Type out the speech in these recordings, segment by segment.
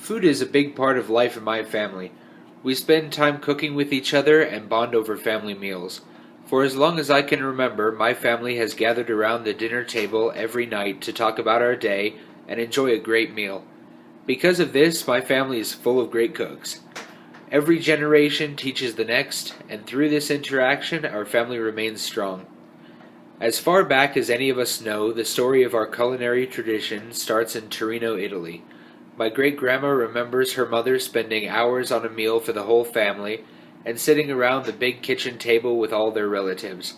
Food is a big part of life in my family. We spend time cooking with each other and bond over family meals. For as long as I can remember, my family has gathered around the dinner table every night to talk about our day and enjoy a great meal. Because of this, my family is full of great cooks. Every generation teaches the next, and through this interaction, our family remains strong. As far back as any of us know, the story of our culinary tradition starts in Torino, Italy. My great grandma remembers her mother spending hours on a meal for the whole family and sitting around the big kitchen table with all their relatives.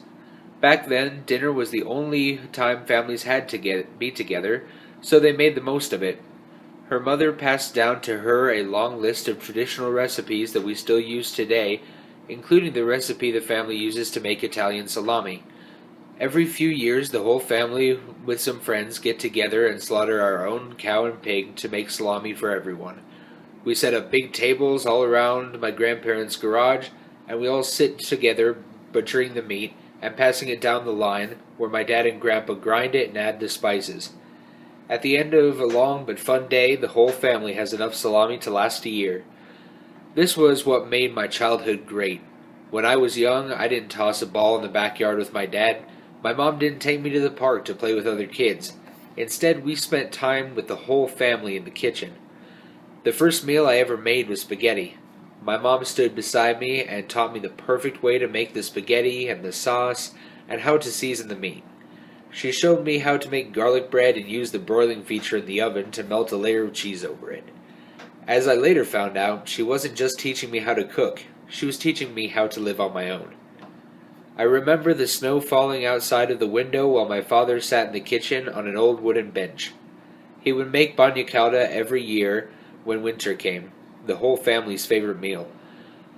Back then, dinner was the only time families had to be together, so they made the most of it. Her mother passed down to her a long list of traditional recipes that we still use today, including the recipe the family uses to make Italian salami. Every few years, the whole family with some friends get together and slaughter our own cow and pig to make salami for everyone. We set up big tables all around my grandparents' garage, and we all sit together butchering the meat and passing it down the line where my dad and grandpa grind it and add the spices. At the end of a long but fun day, the whole family has enough salami to last a year. This was what made my childhood great. When I was young, I didn't toss a ball in the backyard with my dad. My mom didn't take me to the park to play with other kids. Instead, we spent time with the whole family in the kitchen. The first meal I ever made was spaghetti. My mom stood beside me and taught me the perfect way to make the spaghetti and the sauce and how to season the meat. She showed me how to make garlic bread and use the broiling feature in the oven to melt a layer of cheese over it. As I later found out, she wasn't just teaching me how to cook, she was teaching me how to live on my own. I remember the snow falling outside of the window while my father sat in the kitchen on an old wooden bench. He would make bagna calda every year when winter came, the whole family's favorite meal.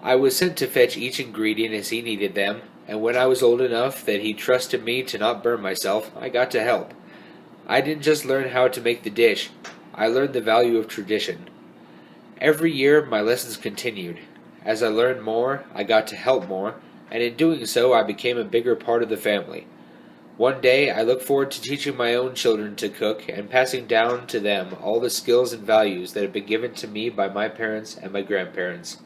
I was sent to fetch each ingredient as he needed them, and when I was old enough that he trusted me to not burn myself, I got to help. I didn't just learn how to make the dish, I learned the value of tradition. Every year, my lessons continued. As I learned more, I got to help more, and in doing so, I became a bigger part of the family. One day, I look forward to teaching my own children to cook and passing down to them all the skills and values that have been given to me by my parents and my grandparents.